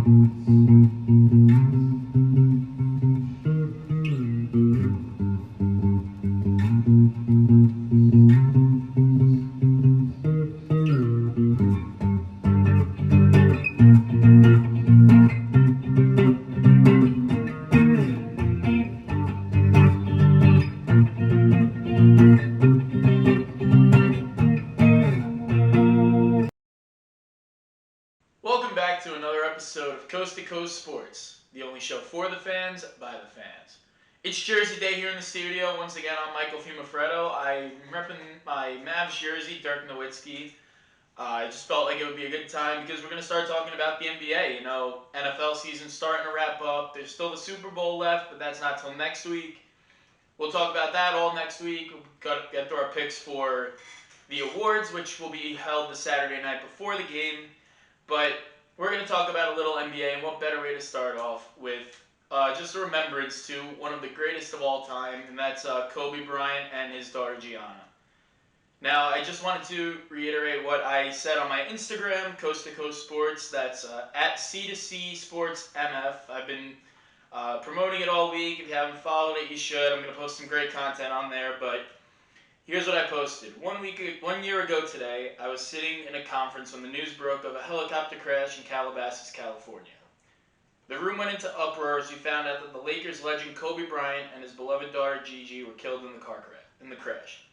Welcome back to another episode of Coast to Coast Sports, the only show for the fans, by the fans. It's Jersey Day here in the studio. Once again, I'm Michael Fiumefreddo. I'm repping my Mavs jersey, Dirk Nowitzki. I just felt like it would be a good time because we're going to start talking about the NBA. You know, NFL season's starting to wrap up. There's still the Super Bowl left, but that's not till next week. We'll talk about that all next week. We'll get to our picks for the awards, which will be held the Saturday night before the game. But we're going to talk about a little NBA, and what better way to start off with just a remembrance to one of the greatest of all time, and that's Kobe Bryant and his daughter Gianna. Now, I just wanted to reiterate what I said on my Instagram, Coast to Coast Sports. That's at C2C Sports MF. I've been promoting it all week. If you haven't followed it, you should. I'm going to post some great content on there, but here's what I posted. 1 year ago today, I was sitting in a conference when the news broke of a helicopter crash in Calabasas, California. The room went into uproar as we found out that the Lakers legend Kobe Bryant and his beloved daughter Gigi were killed in the crash.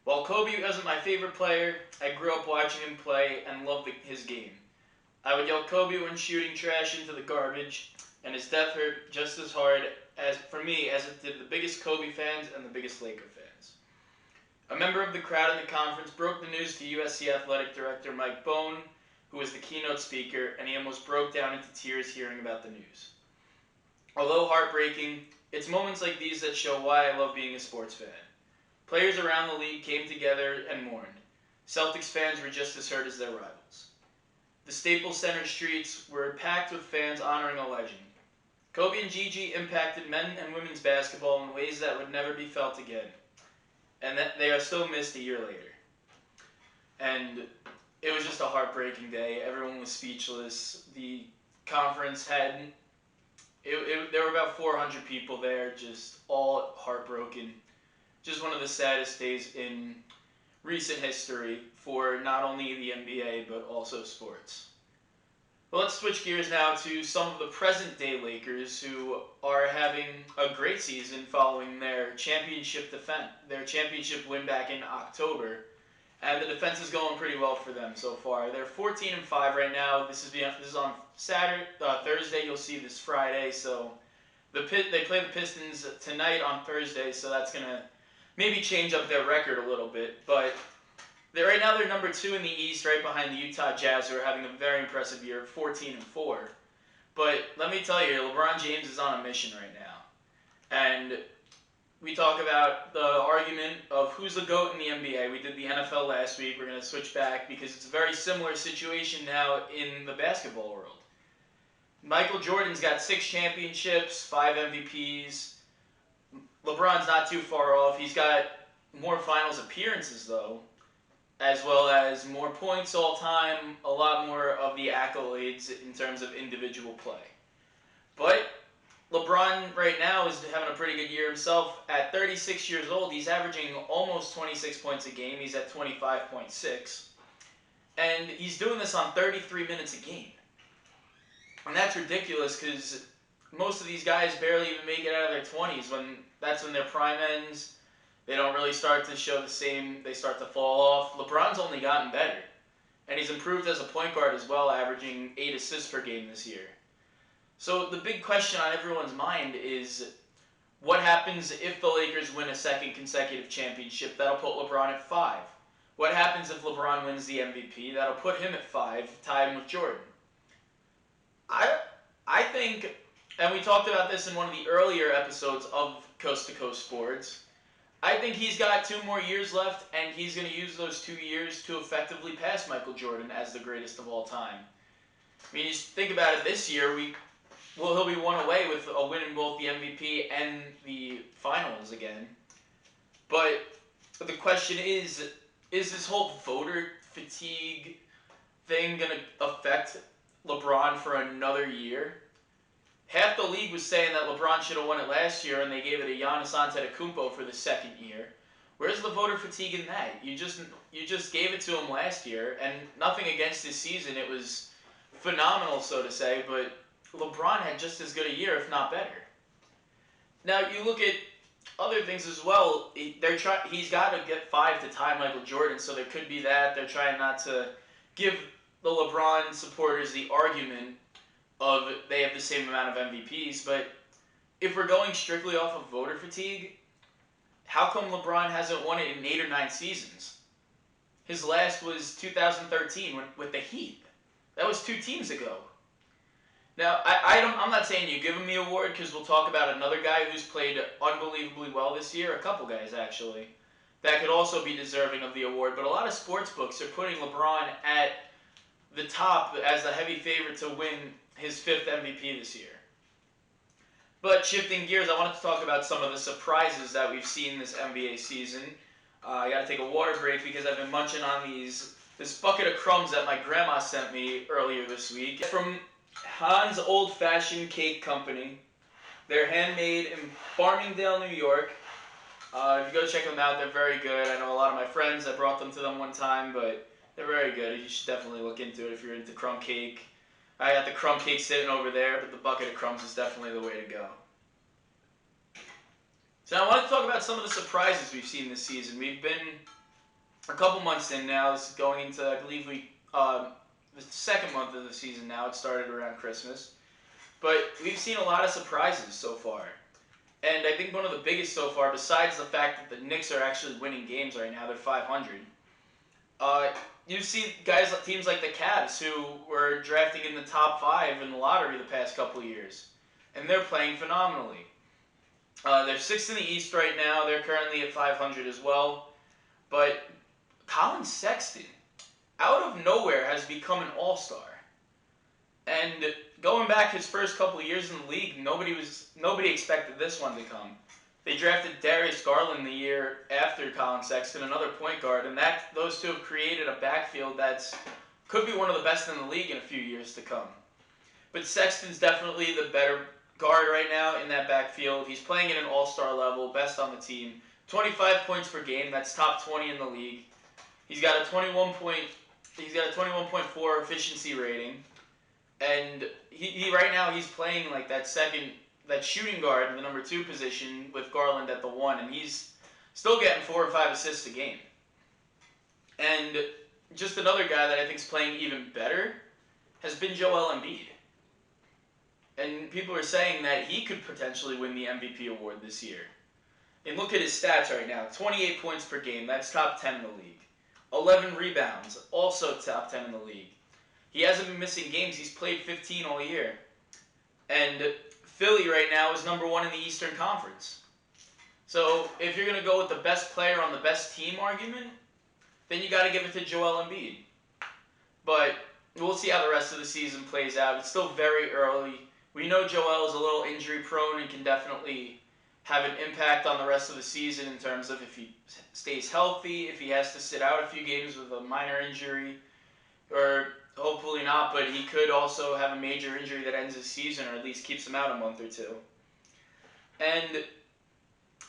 While Kobe wasn't my favorite player, I grew up watching him play and loved his game. I would yell Kobe when shooting trash into the garbage, and his death hurt just as hard for me as it did the biggest Kobe fans and the biggest Laker fans. A member of the crowd in the conference broke the news to USC Athletic Director Mike Bone, who was the keynote speaker, and he almost broke down into tears hearing about the news. Although heartbreaking, it's moments like these that show why I love being a sports fan. Players around the league came together and mourned. Celtics fans were just as hurt as their rivals. The Staples Center streets were packed with fans honoring a legend. Kobe and Gigi impacted men and women's basketball in ways that would never be felt again, and that they are still missed a year later. And it was just a heartbreaking day. Everyone was speechless. The conference there were about 400 people there, just all heartbroken. Just one of the saddest days in recent history for not only the NBA, but also sports. Well, let's switch gears now to some of the present-day Lakers who are having a great season following their championship win back in October. And the defense is going pretty well for them so far. They're 14-5 right now. This is on Thursday. You'll see this Friday. So they play the Pistons tonight on Thursday. So that's gonna maybe change up their record a little bit. But right now they're number 2 in the East, right behind the Utah Jazz, who are having a very impressive year, 14-4. But let me tell you, LeBron James is on a mission right now, and we talk about the argument of who's the GOAT in the NBA. We did the NFL last week. We're going to switch back because it's a very similar situation now in the basketball world. Michael Jordan's got 6 championships, 5 MVPs. LeBron's not too far off. He's got more finals appearances, though, as well as more points all time, a lot more of the accolades in terms of individual play. But LeBron right now is having a pretty good year himself. At 36 years old, he's averaging almost 26 points a game. He's at 25.6. And he's doing this on 33 minutes a game. And that's ridiculous because most of these guys barely even make it out of their 20s. That's when their prime ends. They don't really start to show the same. They start to fall off. LeBron's only gotten better. And he's improved as a point guard as well, averaging 8 assists per game this year. So the big question on everyone's mind is, what happens if the Lakers win a second consecutive championship? That'll put LeBron at 5. What happens if LeBron wins the MVP? That'll put him at 5, tie him with Jordan. I think, and we talked about this in one of the earlier episodes of Coast to Coast Sports, I think he's got 2 more years left, and he's going to use those 2 years to effectively pass Michael Jordan as the greatest of all time. I mean, you think about it this year, he'll be one away with a win in both the MVP and the finals again. But the question is this whole voter fatigue thing going to affect LeBron for another year. Half the league was saying that LeBron should have won it last year, and they gave it to Giannis Antetokounmpo for the second year. Where's the voter fatigue in that? You just gave it to him last year, and nothing against this season. It was phenomenal, so to say, but LeBron had just as good a year, if not better. Now you look at other things as well. He's got to get 5 to tie Michael Jordan, so there could be that. They're trying not to give the LeBron supporters the argument of they have the same amount of MVPs, but if we're going strictly off of voter fatigue, how come LeBron hasn't won it in 8 or 9 seasons? His last was 2013 with the Heat. That was 2 teams ago. Now, I'm not saying you give him the award, because we'll talk about another guy who's played unbelievably well this year, a couple guys actually, that could also be deserving of the award, but a lot of sports books are putting LeBron at the top as the heavy favorite to win his 5th MVP this year. But shifting gears, I wanted to talk about some of the surprises that we've seen this NBA season. I got to take a water break because I've been munching on this bucket of crumbs that my grandma sent me earlier this week from Han's Old Fashioned Cake Company. They're handmade in Farmingdale, New York. If you go check them out, they're very good. I know a lot of my friends, I brought them to them one time, but they're very good. You should definitely look into it if you're into crumb cake. I got the crumb cake sitting over there, but the bucket of crumbs is definitely the way to go. So I want to talk about some of the surprises we've seen this season. We've been a couple months in now. This is going into, I believe, the 2nd month of the season now. It started around Christmas. But we've seen a lot of surprises so far. And I think one of the biggest so far, besides the fact that the Knicks are actually winning games right now, they're 500. You see teams like the Cavs, who were drafting in the top 5 in the lottery the past couple of years. And they're playing phenomenally. They're 6th in the East right now. They're currently at 500 as well. But Colin Sexton, out of nowhere, has become an all-star. And going back his first couple of years in the league, nobody expected this one to come. They drafted Darius Garland the year after Colin Sexton, another point guard, and those two have created a backfield could be one of the best in the league in a few years to come. But Sexton's definitely the better guard right now in that backfield. He's playing at an all-star level, best on the team. 25 points per game, that's top 20 in the league. He's got a 21.4 efficiency rating. And he right now he's playing like that shooting guard in the number 2 position with Garland at the 1, and he's still getting 4 or 5 assists a game. And just another guy that I think is playing even better has been Joel Embiid. And people are saying that he could potentially win the MVP award this year. And look at his stats right now. 28 points per game, that's top 10 in the league. 11 rebounds, also top 10 in the league. He hasn't been missing games. He's played 15 all year. And Philly right now is number 1 in the Eastern Conference. So if you're going to go with the best player on the best team argument, then you got to give it to Joel Embiid. But we'll see how the rest of the season plays out. It's still very early. We know Joel is a little injury prone and can definitely have an impact on the rest of the season in terms of if he stays healthy, if he has to sit out a few games with a minor injury, or hopefully not, but he could also have a major injury that ends his season or at least keeps him out a month or 2. And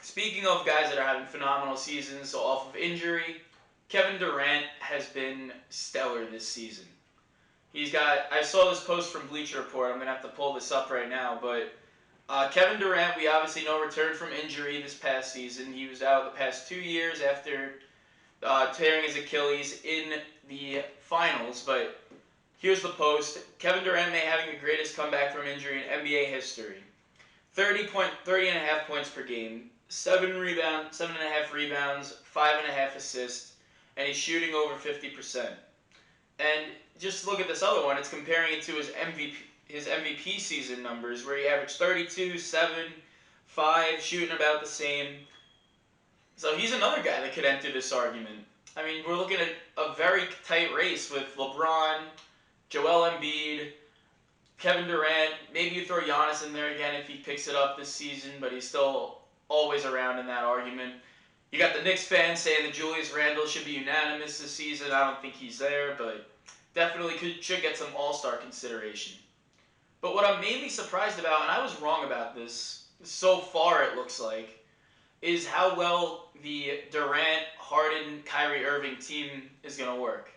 speaking of guys that are having phenomenal seasons, so off of injury, Kevin Durant has been stellar this season. I saw this post from Bleacher Report. I'm going to have to pull this up right now, but Kevin Durant, we obviously know, returned from injury this past season. He was out the past 2 years after tearing his Achilles in the finals, but here's the post. Kevin Durant may having the greatest comeback from injury in NBA history. 30.5 points per game, 7.5 rebounds, 5.5 assists, and he's shooting over 50%. And just look at this other one. It's comparing it to his MVP season numbers, where he averaged 32, 7, 5, shooting about the same. So he's another guy that could enter this argument. I mean, we're looking at a very tight race with LeBron, Joel Embiid, Kevin Durant. Maybe you throw Giannis in there again if he picks it up this season, but he's still always around in that argument. You got the Knicks fans saying that Julius Randle should be unanimous this season. I don't think he's there, but definitely should get some All-Star consideration. But what I'm mainly surprised about, and I was wrong about this so far it looks like, is how well the Durant, Harden, Kyrie Irving team is going to work.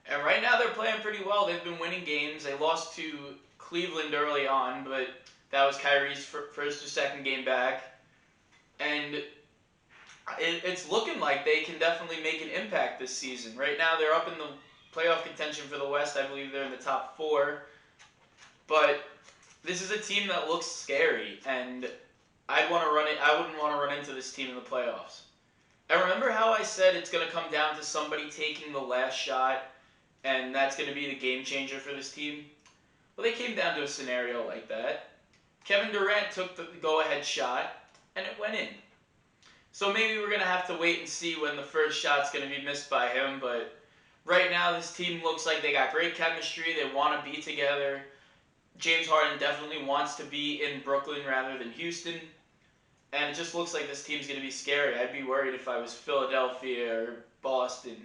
And right now they're playing pretty well. They've been winning games. They lost to Cleveland early on, but that was Kyrie's first or second game back. And it's looking like they can definitely make an impact this season. Right now they're up in the playoff contention for the West. I believe they're in the top 4. But this is a team that looks scary, and I wouldn't want to run into this team in the playoffs. And remember how I said it's going to come down to somebody taking the last shot, and that's going to be the game changer for this team? Well, they came down to a scenario like that. Kevin Durant took the go-ahead shot, and it went in. So maybe we're going to have to wait and see when the first shot's going to be missed by him, but right now this team looks like they got great chemistry. They want to be together. James Harden definitely wants to be in Brooklyn rather than Houston. And it just looks like this team's going to be scary. I'd be worried if I was Philadelphia or Boston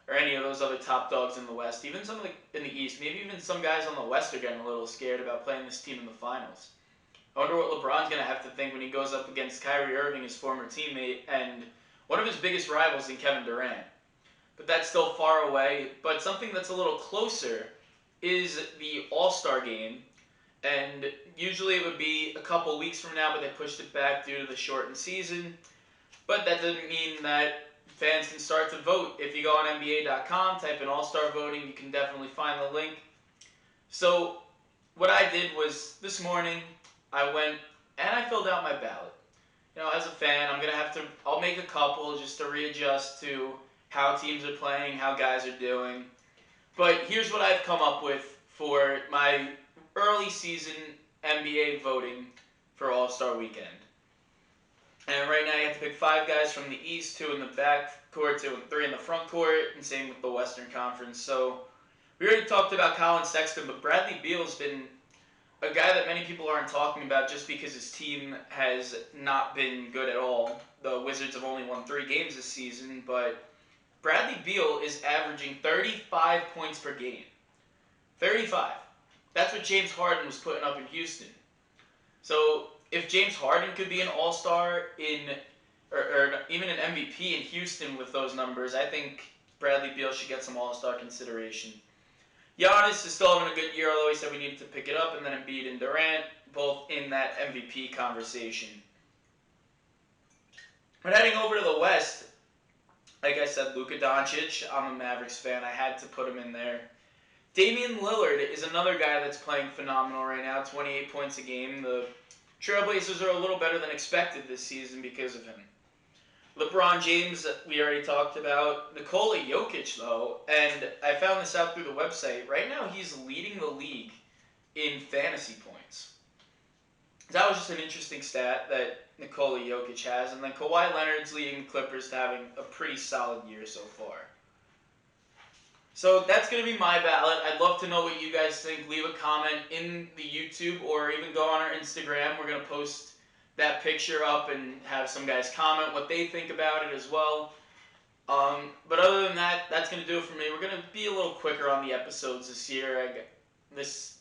or any of those other top dogs in the West. Even some in the East. Maybe even some guys on the West are getting a little scared about playing this team in the finals. I wonder what LeBron's going to have to think when he goes up against Kyrie Irving, his former teammate, and one of his biggest rivals in Kevin Durant. But that's still far away. But something that's a little closer is the All-Star game. And usually it would be a couple weeks from now, but they pushed it back due to the shortened season. But that doesn't mean that fans can start to vote. If you go on NBA.com, type in All-Star voting, you can definitely find the link. So what I did was this morning, I went and I filled out my ballot. You know, as a fan, I'll make a couple just to readjust to how teams are playing, how guys are doing. But here's what I've come up with for my early season NBA voting for All-Star Weekend. And right now you have to pick 5 guys from the East, 2 in the back court, 2 and 3 in the front court, and same with the Western Conference. So we already talked about Colin Sexton, but Bradley Beal's been a guy that many people aren't talking about just because his team has not been good at all. The Wizards have only won 3 games this season, but Bradley Beal is averaging 35 points per game. 35. That's what James Harden was putting up in Houston. So if James Harden could be an All-Star or even an MVP in Houston with those numbers, I think Bradley Beal should get some All-Star consideration. Giannis is still having a good year, although he said we needed to pick it up, and then Embiid and Durant, both in that MVP conversation. But heading over to the West, like I said, Luka Doncic, I'm a Mavericks fan. I had to put him in there. Damian Lillard is another guy that's playing phenomenal right now, 28 points a game. The Trailblazers are a little better than expected this season because of him. LeBron James, we already talked about. Nikola Jokic, though, and I found this out through the website. Right now, he's leading the league in fantasy points. That was just an interesting stat that Nikola Jokic has. And then Kawhi Leonard's leading the Clippers to having a pretty solid year so far. So that's going to be my ballot. I'd love to know what you guys think. Leave a comment in the YouTube or even go on our Instagram. We're going to post that picture up and have some guys comment what they think about it as well. But other than that, that's going to do it for me. We're going to be a little quicker on the episodes this year. This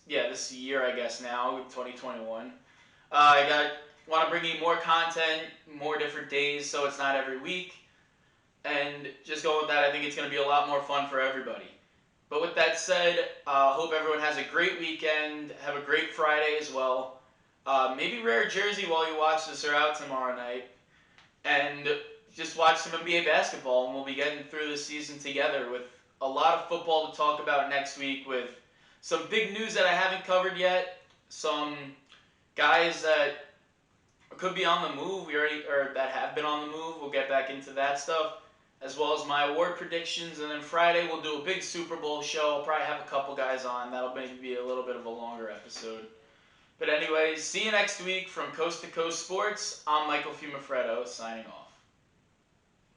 year, I guess, now, 2021. Want to bring you more content, more different days, so it's not every week. And just going with that, I think it's going to be a lot more fun for everybody. But with that said, hope everyone has a great weekend. Have a great Friday as well. Maybe wear a jersey while you watch this or out tomorrow night. And just watch some NBA basketball, and we'll be getting through the season together with a lot of football to talk about next week with some big news that I haven't covered yet. Some guys that could be on the move, or that have been on the move. We'll get back into that stuff, as well as my award predictions. And then Friday we'll do a big Super Bowl show. I'll probably have a couple guys on. That'll maybe be a little bit of a longer episode. But anyways, see you next week from Coast to Coast Sports. I'm Michael Fiumefreddo, signing off.